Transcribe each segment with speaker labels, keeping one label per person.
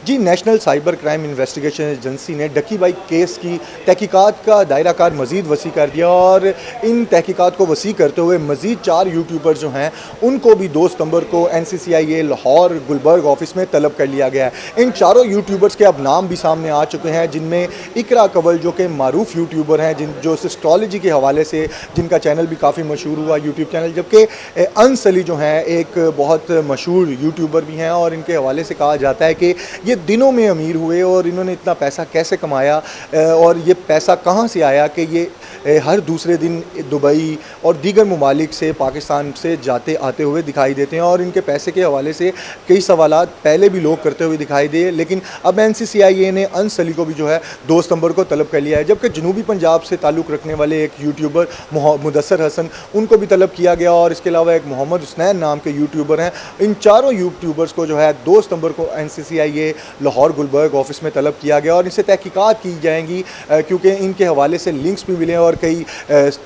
Speaker 1: जी, national cyber crime investigation agency ने डकी by case की तहकीकात का दायरा कार मज़ीद वसी कर दिया और इन तहकीकात को वसी करते हुए मज़ीद 4 यूट्यूबर जो हैं उनको भी 2 सितंबर को एनसीसीआईए लाहौर गुलबर्ग ऑफिस में तलब कर लिया गया है। इन चारों यूट्यूबर्स के अब नाम भी सामने आ चुके हैं, जिनमें इकरा कंवल जो कि मारूफ यूट्यूबर हैं, जो सिस्टोलॉजी के हवाले से जिनका चैनल भी काफ़ी मशहूर हुआ यूट्यूब चैनल, जबकि अनसली जो हैं एक बहुत मशहूर यूट्यूबर भी हैं और इनके हवाले से कहा जाता है कि ये दिनों में अमीर हुए और इन्होंने इतना पैसा कैसे कमाया और ये पैसा कहाँ से आया कि ये हर दूसरे दिन दुबई और दीगर ममालिक से पाकिस्तान से जाते आते हुए दिखाई देते हैं और इनके पैसे के हवाले से कई सवालात पहले भी लोग करते हुए दिखाई दिए, लेकिन अब एनसीसीआईए ने अनसली को भी जो है 2 सितंबर को तलब कर लिया है। जबकि जनूबी पंजाब से ताल्लुक़ रखने वाले एक यूट्यूबर मुदस्सर हसन, उनको भी तलब किया गया और इसके अलावा एक मोहम्मद हुसनैन नाम के यूट्यूबर हैं। इन चारों यूट्यूबर्स को जो है 2 सितंबर को एनसीसीआईए लाहौर गुलबर्ग ऑफिस में तलब किया गया और इनसे तहकीकात की जाएंगी, क्योंकि इनके हवाले से लिंक्स भी मिले और कई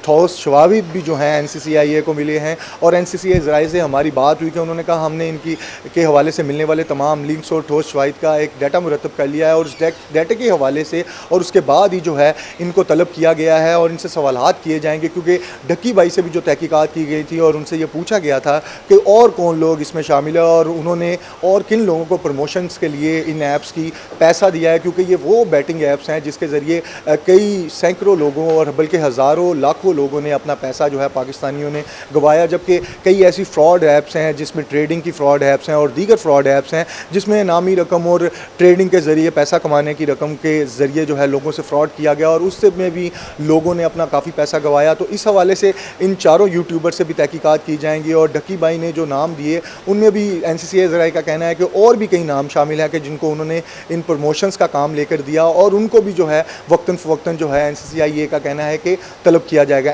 Speaker 1: ठोस शवाहिद भी जो हैं एनसीसीआईए को मिले हैं। और एनसीसीआई ज़राए से हमारी बात हुई कि उन्होंने कहा हमने इनकी के हवाले से मिलने वाले तमाम लिंक्स और ठोस शवाहिद का एक डाटा मुरतब कर लिया है और उस डाटे के हवाले से और उसके बाद ही जो है इनको तलब किया गया है और इनसे सवालात किए जाएंगे, क्योंकि डक्की बाई से भी जो तहकीकात की गई थी और उनसे ये पूछा गया था कि और कौन लोग इसमें शामिल है और उन्होंने और किन लोगों को प्रमोशंस के लिए इन ऐप्स की पैसा दिया है, क्योंकि ये वो बैटिंग ऐप्स हैं जिसके ज़रिए कई सैकड़ों लोगों और बल्कि हज़ारों लाखों लोगों ने अपना पैसा जो है पाकिस्तानियों ने गंवाया। जबकि कई ऐसी फ्रॉड ऐप्स हैं जिसमें ट्रेडिंग की फ्रॉड ऐप्स हैं और दीगर फ्रॉड ऐप्स हैं जिसमें नामी रकम और ट्रेडिंग के ज़रिए पैसा कमाने की रकम के ज़रिए जो है लोगों से फ्रॉड किया गया और उससे में भी लोगों ने अपना काफ़ी पैसा गंवाया। तो इस हवाले से इन चारों यूट्यूबर से भी तहकीकात की जाएंगी और डक्की बाई ने जो नाम दिए उनमें भी एनसीसीआई ज़राए का कहना है कि और भी कई नाम शामिल हैं कि जिनको उन्होंने इन प्रमोशंस का काम लेकर दिया और उनको भी जो है वक्तन फ़वक्तन जो है एनसीसीआईए का कहना है कि तलब किया जाएगा।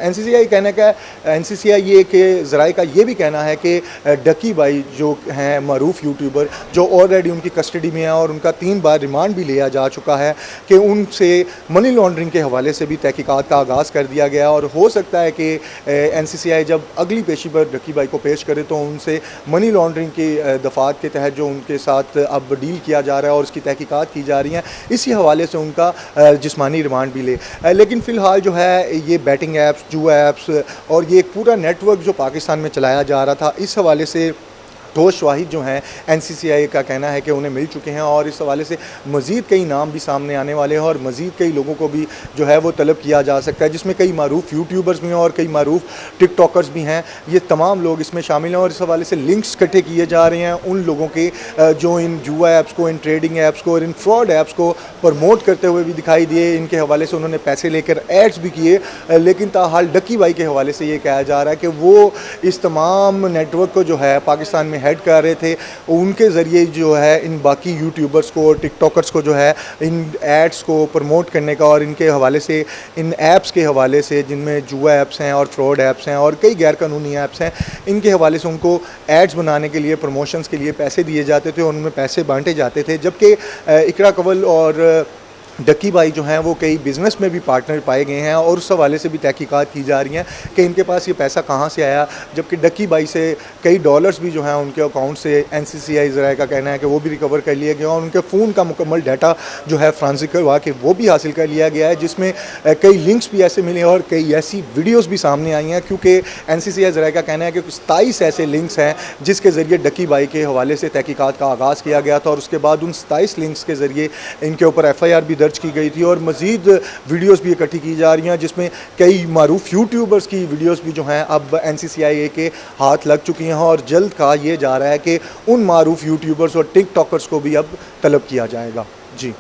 Speaker 1: एनसीसीआईए के ज़राए का ये भी कहना है कि डक्की बाई जो हैं मारूफ यूट्यूबर जो ऑलरेडी उनकी कस्टडी में है और उनका 3 बार रिमांड भी लिया जा चुका है कि उनसे मनी लॉन्ड्रिंग के हवाले से भी तहकीकात का आगाज़ कर दिया गया और हो सकता है कि एनसीसीआई जब अगली पेशी पर डक्की बाई को पेश करे तो उनसे मनी लॉन्ड्रिंग की दफ़ात के तहत जो उनके साथ अब डील किया जा रहा है और उसकी तहकीकात की जा रही हैं, इसी हवाले से उनका जिस्मानी रिमांड भी ले। लेकिन फ़िलहाल जो है ये बैटिंग ऐप्स, जुआ ऐप्स और ये एक पूरा नेटवर्क जो पाकिस्तान में चलाया जा रहा था, इस हवाले से ठोस शवाहिद जो हैं एनसीसीआई का कहना है कि उन्हें मिल चुके हैं और इस हवाले से मज़ीद कई नाम भी सामने आने वाले हैं और मज़ीद कई लोगों को भी जो है वो तलब किया जा सकता है, जिसमें कई मारूफ यूट्यूबर्स भी हैं और कई मारूफ टिकटॉकर्स भी हैं। ये तमाम लोग इसमें शामिल हैं और इस हवाले से लिंक्स इकट्ठे किए जा रहे हैं उन लोगों के जो इन जुआ ऐप्स को, इन ट्रेडिंग ऐप्स को और इन फ्रॉड ऐप्स को प्रमोट करते हुए भी दिखाई दिए। इनके हवाले से उन्होंने पैसे लेकर एड्स भी किए, लेकिन ताहाल डक्की बाई के हवाले से ये कहा जा रहा है कि वो इस तमाम नेटवर्क को जो है पाकिस्तान में हेड कर रहे थे, उनके ज़रिए जो है इन बाकी यूट्यूबर्स को, टिकटॉकर्स को जो है इन एड्स को प्रमोट करने का और इनके हवाले से इन ऐप्स के हवाले से जिनमें जुआ ऐप्स हैं और फ्रॉड ऐप्स हैं और कई गैर कानूनी ऐप्स हैं, इनके हवाले से उनको एड्स बनाने के लिए, प्रमोशंस के लिए पैसे दिए जाते थे और उनमें पैसे बांटे जाते थे। जबकि इकरा कंवल और डक्की बाई जो हैं वो कई बिज़नेस में भी पार्टनर पाए गए हैं और उस हवाले से भी तहकीकात की जा रही हैं कि इनके पास ये पैसा कहाँ से आया। जबकि डक्की बाई से कई डॉलर्स भी जो हैं उनके अकाउंट से एनसीसीआई ज़राए का कहना है कि वो भी रिकवर कर लिया गया और उनके फ़ोन का मुकम्मल डाटा जो है फ्रांसिक करवा के वो भी हासिल कर लिया गया है, जिसमें कई लिंक्स भी ऐसे मिले और कई ऐसी वीडियोज़ भी सामने आई हैं, क्योंकि एनसीसीआई ज़राए का कहना है कि 27 ऐसे लिंक्स हैं जिसके ज़रिए डक्की बाई के हवाले से तहकीकात का आगाज़ किया गया था और उसके बाद उन 27 लिंक्स के ज़रिए इनके ऊपर FIR भी दर्ज की गई थी और मज़ीद वीडियोस भी इकट्ठी की जा रही हैं, जिसमें कई मारूफ यूट्यूबर्स की वीडियोस भी जो हैं अब एनसीसीआईए के हाथ लग चुकी हैं और जल्द कहा यह जा रहा है कि उन मारूफ यूट्यूबर्स और टिकटॉकर्स को भी अब तलब किया जाएगा। जी।